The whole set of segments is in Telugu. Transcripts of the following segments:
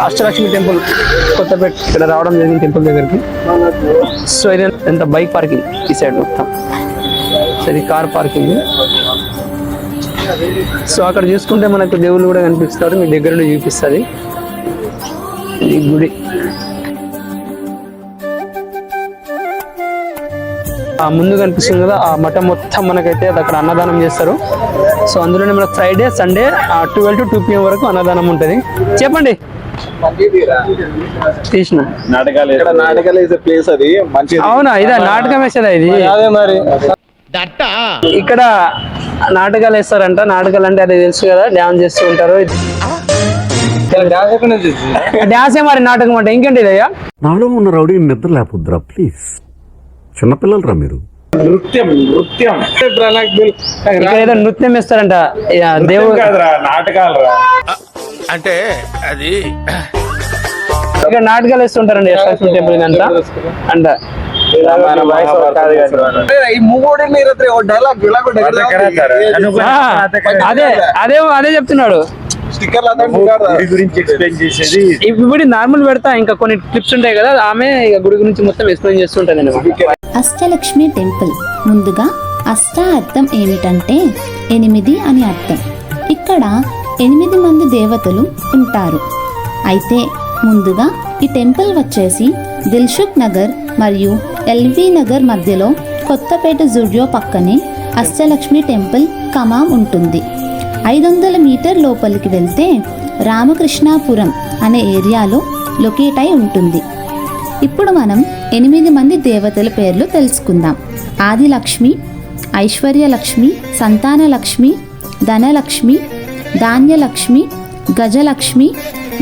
అష్టలక్ష్మి టెంపుల్ కొత్తపేట ఇక్కడ రావడం జరిగింది టెంపుల్ దగ్గరికి. సో ఇది ఎంత బైక్ పార్కింగ్ ఈ సైడ్ మొత్తం, సో ఇది కార్ పార్కింగ్. సో అక్కడ చూసుకుంటే మనకు దేవుళ్ళు కూడా కనిపిస్తారు, మీ దగ్గర నుండి చూపిస్తుంది ఈ గుడి. ఆ ముందు కనిపిస్తుంది కదా ఆ మఠం మొత్తం మనకైతే అక్కడ అన్నదానం చేస్తారు. సో అందులోనే మనకు ఫ్రైడే సండే 12 to 2 PM వరకు అన్నదానం ఉంటుంది. చెప్పండి తీసిన అవునా, ఇదా నాటకం వేసేదా ఇది? ఇక్కడ నాటకాలు వేస్తారంట. నాటకాలు అంటే అది తెలుసు కదా, డాన్స్ చేస్తూ ఉంటారు. డాన్సే మరి నాటకం అంటే ఇంకేంటి ఇదయ్యా? నాలో ఉన్న రౌడీ నిద్ర లేకపోద్దురా ప్లీజ్, చిన్నపిల్లలు రా మీరు. నృత్యం ఇక్కడ ఏదో నృత్యం వేస్తారంట దేవుడు, నాటకాలు అంటే అది ఇక్కడ నాటకాలు వేస్తుంటారండి అష్టలక్ష్మి టెంపుల్ అంట అంట. అదే చెప్తున్నాడు. ఇప్పుడు నార్మల్ పెడతా, ఇంకా కొన్ని క్లిప్స్ ఉంటాయి కదా, ఆమె గుడి గురించి మొత్తం ఎక్స్ప్లెయిన్ చేస్తుంటది. అష్టలక్ష్మి టెంపుల్ ముందుగా అష్ట అర్థం ఏమిటంటే 8 అని అర్థం. ఇక్కడ 8 మంది దేవతలు ఉంటారు. అయితే ముందుగా ఈ టెంపుల్ వచ్చేసి దిల్సుఖ్ నగర్ మరియు ఎల్వి నగర్ మధ్యలో కొత్తపేట జూడియో పక్కనే అష్టలక్ష్మి టెంపుల్ కమాం ఉంటుంది. 500 మీటర్ లోపలికి వెళ్తే రామకృష్ణాపురం అనే ఏరియాలో లొకేట్ అయి ఉంటుంది. ఇప్పుడు మనం 8 మంది దేవతల పేర్లు తెలుసుకుందాం. ఆదిలక్ష్మి, ఐశ్వర్యలక్ష్మి, సంతానలక్ష్మి, ధనలక్ష్మి, ధాన్యలక్ష్మి, గజలక్ష్మి,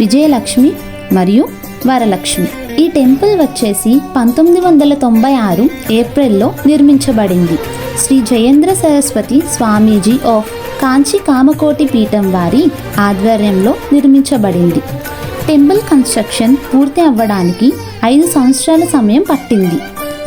విజయలక్ష్మి మరియు వరలక్ష్మి. ఈ టెంపుల్ వచ్చేసి 1996 ఏప్రిల్లో నిర్మించబడింది. శ్రీ జయేంద్ర సరస్వతి స్వామీజీ ఆఫ్ కాంచి కామకోటి పీఠం వారి ఆధ్వర్యంలో నిర్మించబడింది. టెంపుల్ కన్స్ట్రక్షన్ పూర్తి అవ్వడానికి 5 సంవత్సరాల సమయం పట్టింది.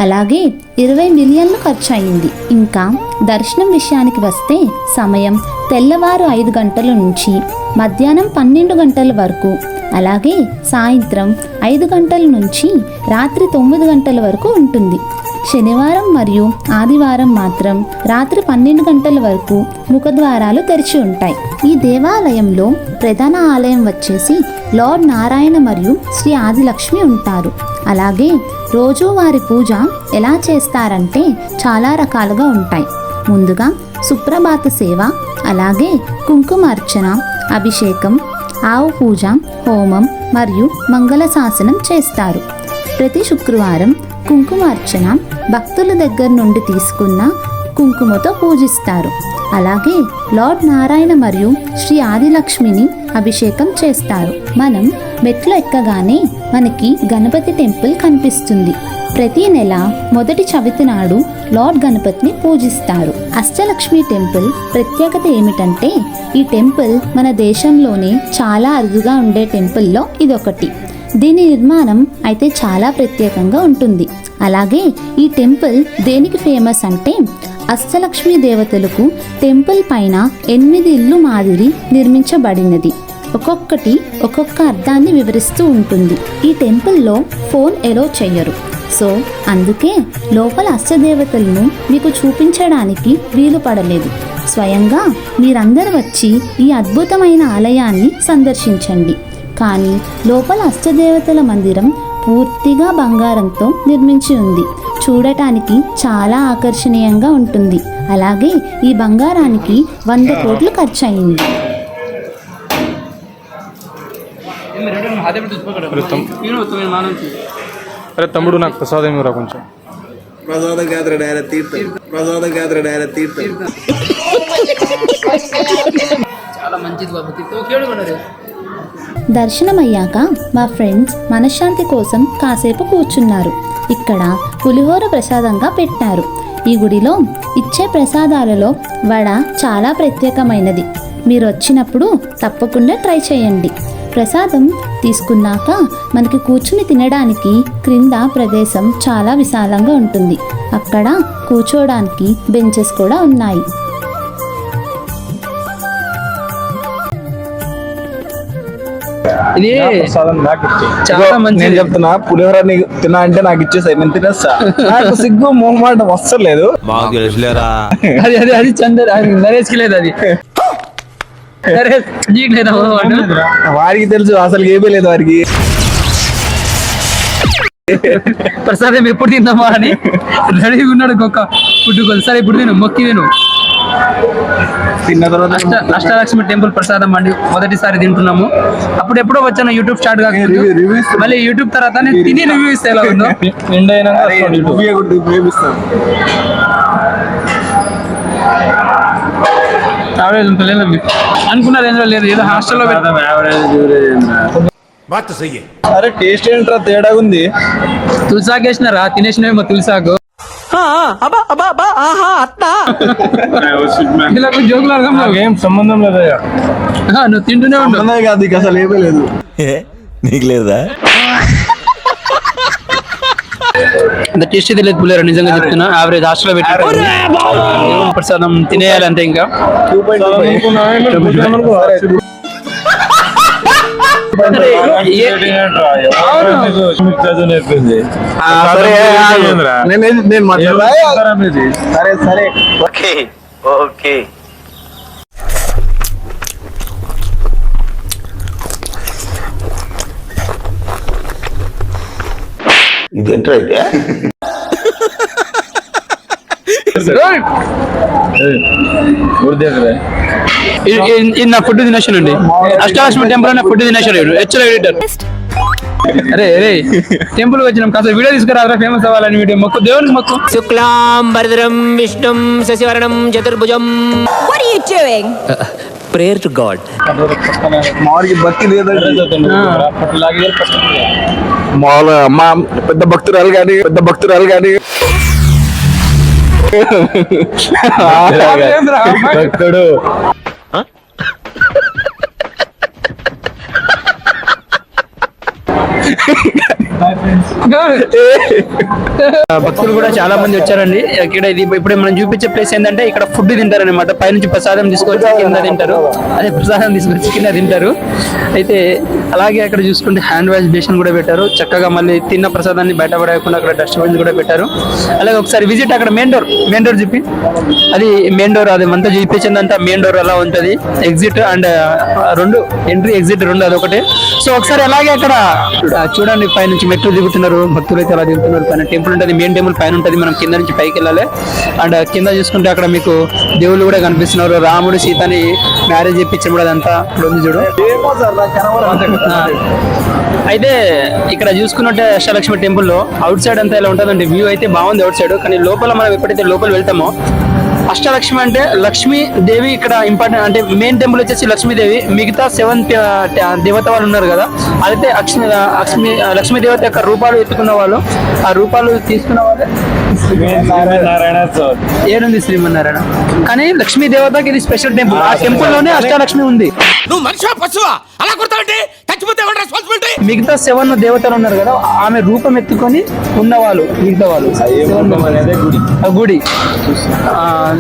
అలాగే 20 మిలియన్లు ఖర్చు అయింది. ఇంకా దర్శనం విషయానికి వస్తే సమయం తెల్లవారు 5 గంటల నుంచి మధ్యాహ్నం 12 గంటల వరకు, అలాగే సాయంత్రం 5 గంటల నుంచి రాత్రి 9 గంటల వరకు ఉంటుంది. శనివారం మరియు ఆదివారం మాత్రం రాత్రి 12 గంటల వరకు ముఖద్వారాలు తెరిచి ఉంటాయి. ఈ దేవాలయంలో ప్రధాన ఆలయం వచ్చేసి లార్డ్ నారాయణ మరియు శ్రీ ఆదిలక్ష్మి ఉంటారు. అలాగే రోజువారి పూజ ఎలా చేస్తారంటే చాలా రకాలుగా ఉంటాయి. ముందుగా సుప్రభాత సేవ, అలాగే కుంకుమార్చన, అభిషేకం, ఆవు పూజ, హోమం మరియు మంగళ శాసనం చేస్తారు. ప్రతి శుక్రవారం కుంకుమార్చన భక్తుల దగ్గర నుండి తీసుకున్న కుంకుమతో పూజిస్తారు. అలాగే లార్డ్ నారాయణ మరియు శ్రీ ఆదిలక్ష్మిని అభిషేకం చేస్తారు. మనం మెట్లు ఎక్కగానే మనకి గణపతి టెంపుల్ కనిపిస్తుంది. ప్రతి నెల మొదటి చవితి నాడు లార్డ్ గణపతిని పూజిస్తారు. అష్టలక్ష్మి టెంపుల్ ప్రత్యేకత ఏమిటంటే ఈ టెంపుల్ మన దేశంలోనే చాలా అరుదుగా ఉండే టెంపుల్లో ఇదొకటి. దీని నిర్మాణం అయితే చాలా ప్రత్యేకంగా ఉంటుంది. అలాగే ఈ టెంపుల్ దేనికి ఫేమస్ అంటే అష్టలక్ష్మి దేవతలకు టెంపుల్ పైన 8 ఇళ్ళు మాదిరి నిర్మించబడినది. ఒక్కొక్కటి ఒక్కొక్క అర్థాన్ని వివరిస్తూ ఉంటుంది. ఈ టెంపుల్లో ఫోన్ ఎలో చెయ్యరు. సో అందుకే లోపల అష్టదేవతలను మీకు చూపించడానికి వీలు పడలేదు. స్వయంగా మీరందరూ వచ్చి ఈ అద్భుతమైన ఆలయాన్ని సందర్శించండి. కానీ లోపల అష్టదేవతల మందిరం పూర్తిగా బంగారంతో నిర్మించి ఉంది. చూడటానికి చాలా ఆకర్షణీయంగా ఉంటుంది. అలాగే ఈ బంగారానికి 100 కోట్లు ఖర్చు అయింది. అరే తమ్ముడు, నాకు ప్రసాదం ఇవ్వరా కొంచెం. చాలా మంచిది బాబు. దర్శనమయ్యాక మా ఫ్రెండ్స్ మనశ్శాంతి కోసం కాసేపు కూర్చున్నారు. ఇక్కడ పులిహోర ప్రసాదంగా పెట్టారు. ఈ గుడిలో ఇచ్చే ప్రసాదాలలో వడ చాలా ప్రత్యేకమైనది. మీరు వచ్చినప్పుడు తప్పకుండా ట్రై చేయండి. ప్రసాదం తీసుకున్నాక మనకి కూర్చుని తినడానికి క్రింద ప్రదేశం చాలా విశాలంగా ఉంటుంది. అక్కడ కూర్చోడానికి బెంచెస్ కూడా ఉన్నాయి. ఇది ప్రసాదం నాకు ఇచ్చే. చాలా నేను మంచిది. చెప్తున్నా పులిహోర నీకు తిన్నా అంటే నాకు ఇచ్చేసాయి, నేను తినేస్తా. నాకు సిగ్గు మొహమాటం వస్తలేదు. మాకు తెలుసులేరా. అది చందర్ నరేష్కి లేదు, అది నరేష్ నీకు లేదా వారికి తెలుసు అసలు ఏమీ లేదు వారికి. ప్రసాదం ఎప్పుడు తిందామా అని రెడీగా ఉన్నాడు ఒక్క ఫుడ్. సరే ఇప్పుడు నేను మొక్కి నేను తిన్న తర్వాత అష్టలక్ష్మి టెంపుల్ ప్రసాదం అండి మొదటిసారి తింటున్నాము. అప్పుడు ఎప్పుడో వచ్చాను యూట్యూబ్ స్టార్ట్ కాకముందు. మళ్ళీ యూట్యూబ్ తర్వాత నేను తిని రివ్యూ ఇస్తే ఎలా ఉందో. యావరేజ్ ఉంటలేదండి అనుకున్నారు, ఎందులో లేదు, ఏదో హాస్టల్లో అరే టేస్ట్ ఏంట్రా తేడా ఉంది. తులసాకు వేసినారా, తినేసినవేమో తులసాకు. ఇలా జోకులు అర్థం కావు. ఏం సంబంధం లేదా? నువ్వు తింటూనే ఉండు. సంబంధం కాదు, నీకు అసలు ఏమీ లేదు. నీకు లేదా? అంత టేస్ట్ అయితే లేదు పులిహోర, నిజంగా చెప్తున్నా. యావరేజ్ హాస్టల్లో పెట్టి ప్రసాదం తినేయాలంటే ఇంకా నేర్పింది. నేను సరే సరే ఓకే ఓకే. ఇదేంట్రా అయితే ఇది నా ఫుడ్ తినేసానండి. అష్టాలక్ష్మి టెంపుల్ అనే ఫుడ్ తినేసాడు హెచ్ఎల్ ఎడిటర్. అరే అరే టెంపుల్ వచ్చినాం, కాస్త వీడియో తీసుకురారా, ఫేమస్ అవ్వాలని. వీడియో మొక్కు, దేవునికి మొక్కు. శుక్లాం వరదరం విష్ణుం శశివర్ణం చతుర్భుజం. What are you doing? Prayer to God. మామిడికి భక్తి లేదండి. మామూలుగా మా పెద్ద భక్తురాలు కానీ భక్తుడు భక్తులు కూడా చాలా మంది వచ్చారండి. ఇక్కడ ఇది ఇప్పుడు మనం చూపించే ప్లేస్ ఏంటంటే ఇక్కడ ఫుడ్ తింటారు అనమాట. పైనుంచి ప్రసాదం తీసుకొచ్చి కింద తింటారు, అదే ప్రసాదం తీసుకొచ్చి కింద తింటారు. అయితే అలాగే అక్కడ చూసుకుంటే హ్యాండ్ వాష్ బేసిన్ కూడా పెట్టారు. చక్కగా మళ్ళీ తిన్న ప్రసాదాన్ని బయట పడేయకుండా అక్కడ డస్ట్బిన్స్ కూడా పెట్టారు. అలాగే ఒకసారి విజిట్ అక్కడ మెయిన్ డోర్ చెప్పి అది మెయిన్ డోర్, అది అంతా చూపించిందంటే మెయిన్ డోర్ అలా ఉంటుంది. ఎగ్జిట్ అండ్ రెండు ఎంట్రీ ఎగ్జిట్ రెండు అదొకటే. సో ఒకసారి అలాగే అక్కడ చూడండి, పైనుంచి మెట్లు దిగుతున్నారు భక్తులు అయితే, అలా దిగుతున్నారు. పైన టెంపుల్ ఉంటుంది, మెయిన్ టెంపుల్ పైన ఉంటుంది, మనం కింద నుంచి పైకి వెళ్ళాలి. అండ్ కింద చూసుకుంటే అక్కడ మీకు దేవుళ్ళు కూడా కనిపిస్తున్నారు. రాముడు సీతని మ్యారేజ్ చేయించడం అదంతా ఇప్పుడు ఉంది చూడు. అయితే ఇక్కడ చూసుకున్నట్టే అష్టలక్ష్మి టెంపుల్ లో అవుట్ సైడ్ అంతా ఇలా ఉంటుందండి. వ్యూ అయితే బాగుంది అవుట్ సైడ్, కానీ లోపల మనం ఎప్పుడైతే లోపల వెళ్తామో అష్టలక్ష్మి అంటే లక్ష్మీ దేవి ఇక్కడ ఇంపార్టెంట్. అంటే మెయిన్ టెంపుల్ వచ్చేసి లక్ష్మీదేవి, మిగతా 7 దేవత వాళ్ళు ఉన్నారు కదా, అయితే లక్ష్మీ దేవత యొక్క రూపాలు ఎత్తుకున్న వాళ్ళు, ఆ రూపాలు తీసుకున్న వాళ్ళే ఏడుంది శ్రీమన్నారాయణ. కానీ లక్ష్మీ దేవతకి ఇది స్పెషల్ టెంపుల్, ఆ టెంపుల్ లోనే అష్టలక్ష్మి ఉంది. నువ్వు మనిషివా పశువా? అలా కొడతావంటే చచ్చిపోతే రెస్పాన్సిబిలిటీ. మిగతా 7 దేవతలు ఉన్నారు కదా, ఆమె రూపం ఎత్తుకొని ఉన్నవాళ్ళు మిగతా వాళ్ళు ఆ గుడి.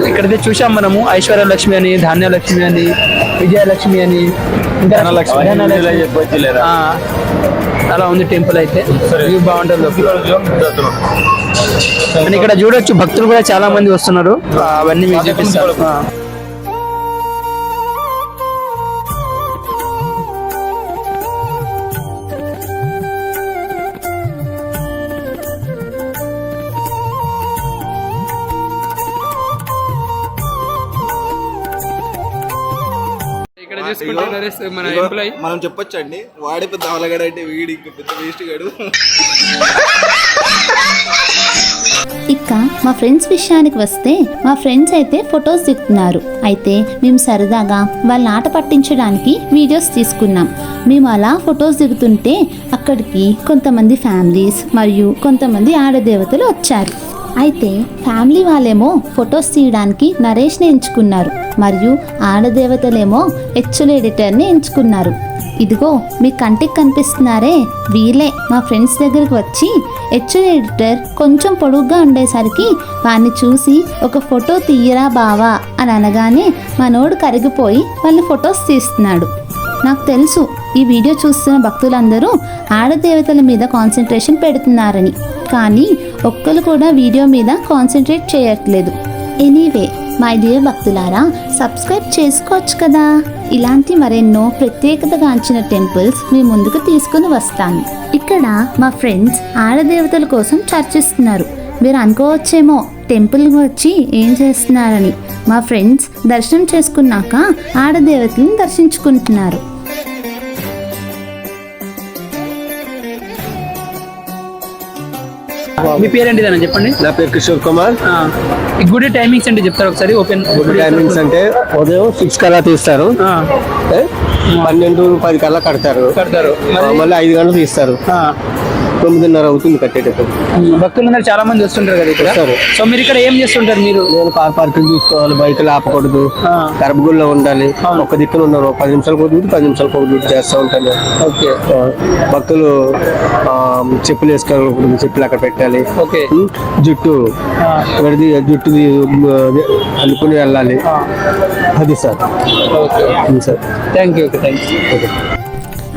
ఇక్కడైతే చూసాం మనము ఐశ్వర్యలక్ష్మి అని, ధాన్యలక్ష్మి అని, విజయలక్ష్మి అని, ఇంకా అలా ఉంది టెంపుల్ అయితే. వ్యూ బాగుంటుంది. అండ్ ఇక్కడ చూడొచ్చు భక్తులు కూడా చాలా మంది వస్తున్నారు, అవన్నీ మీకు చూపిస్తారు. మన ఎంప్లాయ్ మనం చెప్పొచ్చండి, వాడి పెద్ద అవలగాడు అంటే వీడి పెద్ద వేస్ట్ గాడు. ఇక మా ఫ్రెండ్స్ విషయానికి వస్తే, మా ఫ్రెండ్స్ అయితే ఫొటోస్ దిగుతున్నారు. అయితే మేము సరదాగా వాళ్ళ ఆట పట్టించడానికి వీడియోస్ తీసుకున్నాం. మేము అలా ఫొటోస్ దిగుతుంటే అక్కడికి కొంతమంది ఫ్యామిలీస్ మరియు కొంతమంది ఆడదేవతలు వచ్చారు. అయితే ఫ్యామిలీ వాళ్ళేమో ఫొటోస్ తీయడానికి నరేష్ని ఎంచుకున్నారు, మరియు ఆడదేవతలేమో హెచ్ఎల్ ఎడిటర్ని ఎంచుకున్నారు. ఇదిగో మీ కంటికి కనిపిస్తున్నారే, వీళ్ళే మా ఫ్రెండ్స్ దగ్గరికి వచ్చి హెచ్ఎల్ ఎడిటర్ కొంచెం పొడుగ్గా ఉండేసరికి వాడిని చూసి ఒక ఫోటో తీయరా బావా అని అనగానే మనోడు కరిగిపోయి వాళ్ళు ఫొటోస్ తీస్తున్నాడు. నాకు తెలుసు ఈ వీడియో చూస్తున్న భక్తులందరూ ఆడదేవతల మీద కాన్సన్ట్రేషన్ పెడుతున్నారని, కానీ ఒక్కరు కూడా వీడియో మీద కాన్సన్ట్రేట్ చేయట్లేదు. ఎనీవే మై డియర్ భక్తులారా, సబ్స్క్రైబ్ చేసుకోవచ్చు కదా. ఇలాంటి మరెన్నో ప్రత్యేకతగాంచిన టెంపుల్స్ మీ ముందుకు తీసుకుని వస్తాను. ఇక్కడ మా ఫ్రెండ్స్ ఆడదేవతల కోసం చర్చిస్తున్నారు. మీరు అనుకోవచ్చేమో టెంపుల్ వచ్చి ఏం చేస్తున్నారని. మా ఫ్రెండ్స్ దర్శనం చేసుకున్నాక ఆడదేవతలను దర్శించుకుంటున్నారు. మీ పేరేంటిదని చెప్పండి. నా పేరు కిషోర్ కుమార్. ఈ గుడి టైమింగ్స్ అంటే చెప్తారు ఒకసారి. ఓపెన్ టైమింగ్స్ అంటే ఉదయం 6 కల్లా తీస్తారు, 12-10 కల్లా కడతారు, మళ్ళీ 5 గంటలు తీస్తారు, 9:30 అవుతుంది కట్టేటప్పుడు. భక్తులందరూ చాలా మంది వస్తుంటారు కదా ఇక్కడ. సో మీరు ఇక్కడ ఏం చేస్తుంటారు? మీరు నేను కార్ పార్కింగ్ చూసుకోవాలి, బైకులు ఆపకూడదు, గర్భగుడిలో ఉండాలి, ఒక్క దిక్కున ఉన్నారు. 10 నిమిషాలకు ఒక డ్యూటీ, 10 నిమిషాలకు ఒక డ్యూటీ చేస్తూ ఉంటాను. ఓకే. భక్తులు చెప్పులు వేసుకోవాలి, చెప్పులు అక్కడ పెట్టాలి. ఓకే. జుట్టు జుట్టు అనుకుని వెళ్ళాలి. అది సార్. Sir thank you.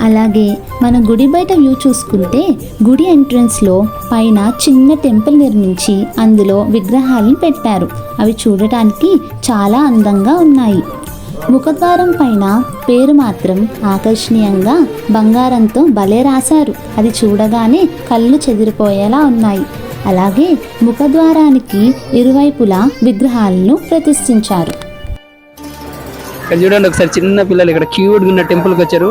అలాగే మన గుడి బయట వ్యూ చూసుకుంటే గుడి ఎంట్రన్స్లో పైన చిన్న టెంపుల్ నిర్మించి అందులో విగ్రహాలను పెట్టారు. అవి చూడటానికి చాలా అందంగా ఉన్నాయి. ముఖద్వారం పైన పేరు మాత్రం ఆకర్షణీయంగా బంగారంతో భలే రాశారు. అది చూడగానే కళ్ళు చెదిరిపోయేలా ఉన్నాయి. అలాగే ముఖద్వారానికి ఇరువైపులా విగ్రహాలను ప్రతిష్ఠించారు. ఇక్కడ చూడండి ఒకసారి, చిన్న పిల్లలు ఇక్కడ క్యూట్గా ఉన్న టెంపుల్కి వచ్చారు.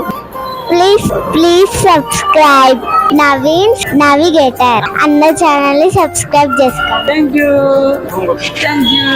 ప్లీజ్ సబ్స్క్రైబ్ నవీన్స్ నావిగేటర్ అన్న ఛానల్ ని సబ్స్క్రైబ్ చేసుకోండి. Thank you.